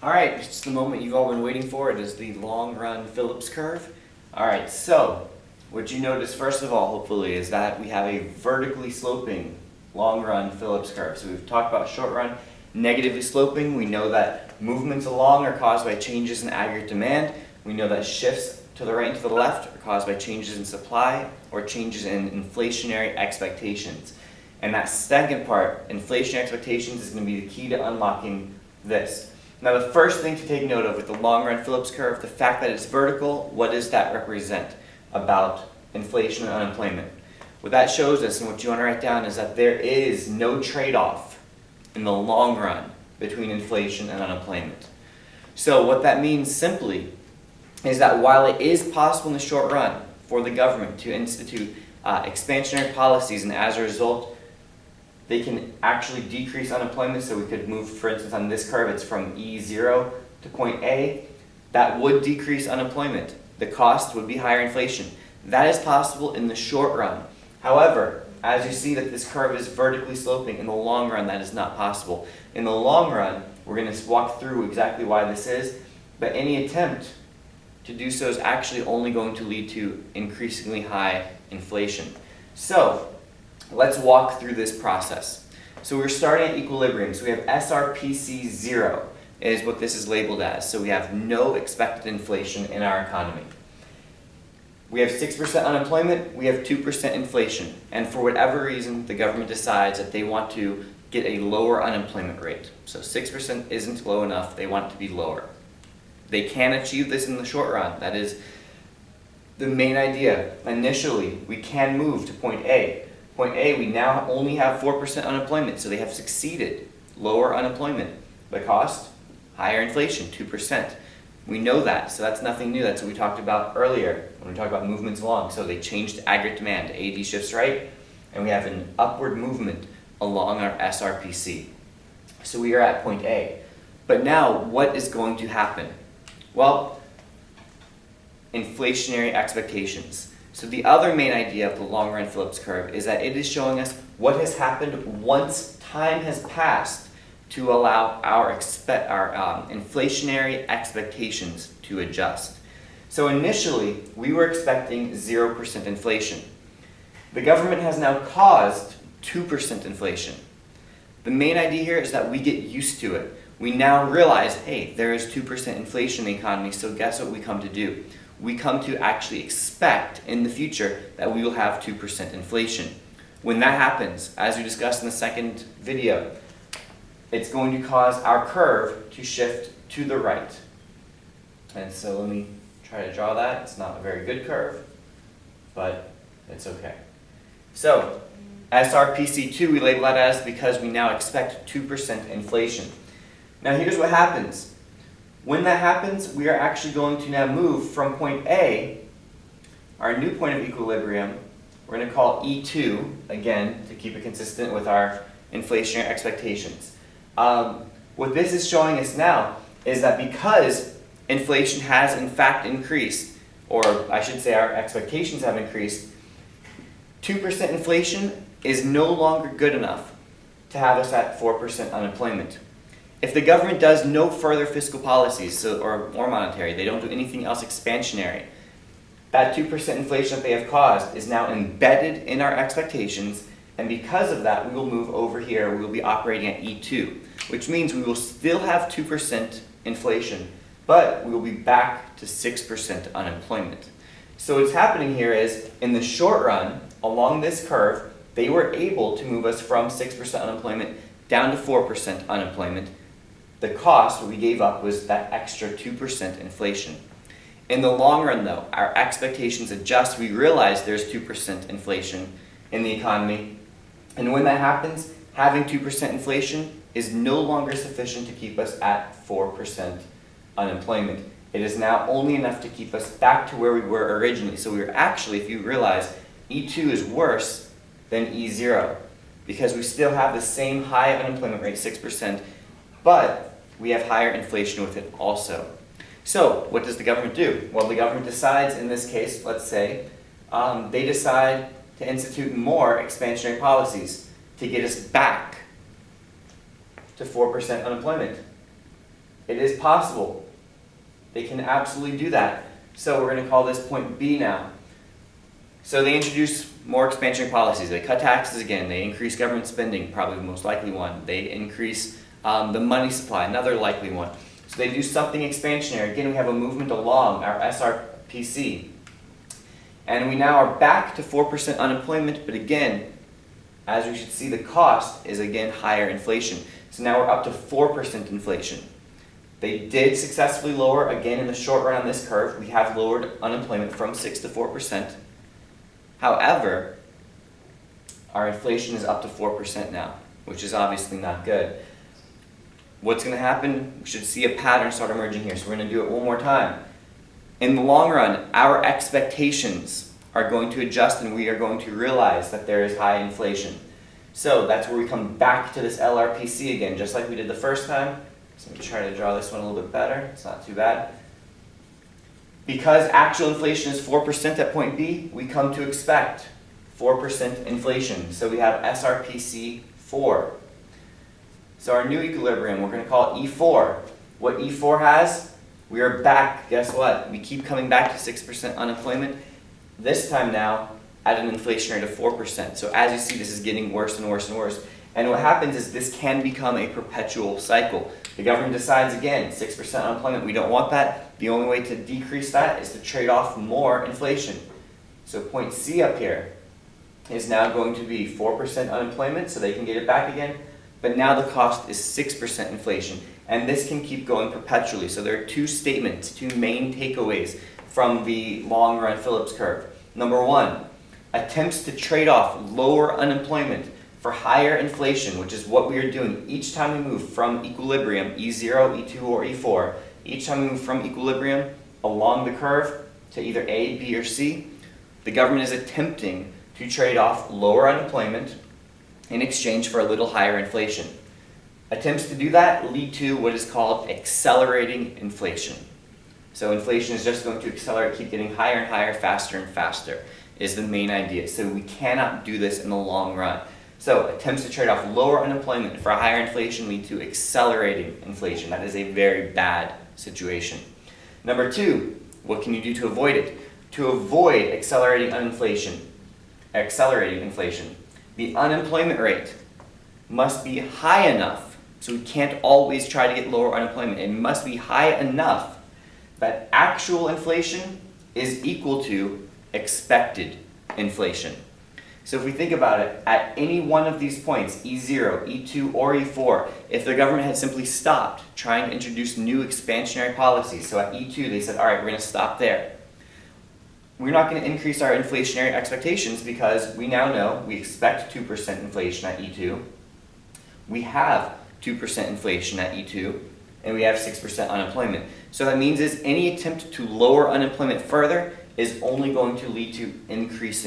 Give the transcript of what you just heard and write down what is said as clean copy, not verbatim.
Alright, it's the moment you've all been waiting for. It is the long run Phillips curve. Alright, so what you notice first of all, hopefully, is that we have a vertically sloping long run Phillips curve. So we've talked about short run negatively sloping. We know that movements along are caused by changes in aggregate demand. We know that shifts to the right and to the left are caused by changes in supply or changes in inflationary expectations. And that second part, inflationary expectations, is going to be the key to unlocking this. Now the first thing to take note of with the long run Phillips curve, the fact that it's vertical, what does that represent about inflation and unemployment? What that shows us, and what you want to write down, is that there is no trade-off in the long run between inflation and unemployment. So what that means simply is that while it is possible in the short run for the government to institute expansionary policies, and as a result they can actually decrease unemployment, so we could move, for instance, on this curve, it's from E0 to point A, that would decrease unemployment. The cost would be higher inflation. That is possible in the short run. However, as you see that this curve is vertically sloping, in the long run that is not possible. In the long run, we're going to walk through exactly why this is, but any attempt to do so is actually only going to lead to increasingly high inflation. So let's walk through this process. So we're starting at equilibrium. So we have SRPC 0 is what this is labeled as. So we have no expected inflation in our economy. We have 6% unemployment, we have 2% inflation. And for whatever reason, the government decides that they want to get a lower unemployment rate. So 6% isn't low enough, they want it to be lower. They can achieve this in the short run. That is the main idea. Initially, we can move to point A. Point A, we now only have 4% unemployment, so they have succeeded. Lower unemployment. The cost? Higher inflation, 2%. We know that, so that's nothing new. That's what we talked about earlier when we talked about movements along. So they changed aggregate demand. AD shifts right, and we have an upward movement along our SRPC. So we are at point A. But now, what is going to happen? Well, inflationary expectations. So the other main idea of the long run Phillips curve is that it is showing us what has happened once time has passed to allow our inflationary expectations to adjust. So initially, we were expecting 0% inflation. The government has now caused 2% inflation. The main idea here is that we get used to it. We now realize, hey, there is 2% inflation in the economy, so guess what we come to do? We come to actually expect in the future that we will have 2% inflation. When that happens, as we discussed in the second video, it's going to cause our curve to shift to the right. And so let me try to draw that. It's not a very good curve, but it's okay. So SRPC2 we label that as because we now expect 2% inflation. Now here's what happens. When that happens, we are actually going to now move from point A, our new point of equilibrium, we're going to call E2, again, to keep it consistent with our inflationary expectations. What this is showing us now is that because inflation has in fact increased, or I should say our expectations have increased, 2% inflation is no longer good enough to have us at 4% unemployment. If the government does no further fiscal policies or monetary, they don't do anything else expansionary, that 2% inflation that they have caused is now embedded in our expectations, and because of that, we will move over here, we will be operating at E2, which means we will still have 2% inflation, but we will be back to 6% unemployment. So what's happening here is, in the short run, along this curve, they were able to move us from 6% unemployment down to 4% unemployment. The cost, what we gave up, was that extra 2% inflation. In the long run, though, our expectations adjust. We realize there's 2% inflation in the economy. And when that happens, having 2% inflation is no longer sufficient to keep us at 4% unemployment. It is now only enough to keep us back to where we were originally. So we're actually, if you realize, E2 is worse than E0 because we still have the same high unemployment rate, 6%, but we have higher inflation with it also. So what does the government do? Well, the government decides, in this case, let's say, they decide to institute more expansionary policies to get us back to 4% unemployment. It is possible. They can absolutely do that. So we're going to call this point B now. So they introduce more expansionary policies. They cut taxes again. They increase government spending, probably the most likely one. They increase the money supply, another likely one. So they do something expansionary. Again, we have a movement along our SRPC. And we now are back to 4% unemployment, but again, as we should see, the cost is again higher inflation. So now we're up to 4% inflation. They did successfully lower, again in the short run on this curve, we have lowered unemployment from 6 to 4%. However, our inflation is up to 4% now, which is obviously not good. What's going to happen? We should see a pattern start emerging here, so we're going to do it one more time. In the long run, our expectations are going to adjust and we are going to realize that there is high inflation. So that's where we come back to this LRPC again, just like we did the first time. So let me try to draw this one a little bit better. It's not too bad. Because actual inflation is 4% at point B, we come to expect 4% inflation. So we have SRPC 4. So our new equilibrium, we're going to call it E4. What E4 has? We are back, guess what? We keep coming back to 6% unemployment. This time now at an inflation rate of 4%. So as you see, this is getting worse and worse and worse. And what happens is this can become a perpetual cycle. The government decides again, 6% unemployment, we don't want that. The only way to decrease that is to trade off more inflation. So point C up here is now going to be 4% unemployment, so they can get it back again. But now the cost is 6% inflation. And this can keep going perpetually. So there are two statements, two main takeaways from the long run Phillips curve. Number one, attempts to trade off lower unemployment for higher inflation, which is what we are doing each time we move from equilibrium, E0, E2, or E4, each time we move from equilibrium along the curve to either A, B, or C, the government is attempting to trade off lower unemployment in exchange for a little higher inflation. Attempts to do that lead to what is called accelerating inflation. So inflation is just going to accelerate, keep getting higher and higher, faster and faster, is the main idea. So we cannot do this in the long run. So attempts to trade off lower unemployment for higher inflation lead to accelerating inflation. That is a very bad situation. Number two, what can you do to avoid it? To avoid accelerating inflation, the unemployment rate must be high enough. So we can't always try to get lower unemployment. It must be high enough that actual inflation is equal to expected inflation. So if we think about it, at any one of these points, E0, E2, or E4, if the government had simply stopped trying to introduce new expansionary policies, so at E2 they said, all right, we're going to stop there. We're not going to increase our inflationary expectations because we now know we expect 2% inflation at E2. We have 2% inflation at E2, and we have 6% unemployment. So that means is any attempt to lower unemployment further is only going to lead to increasing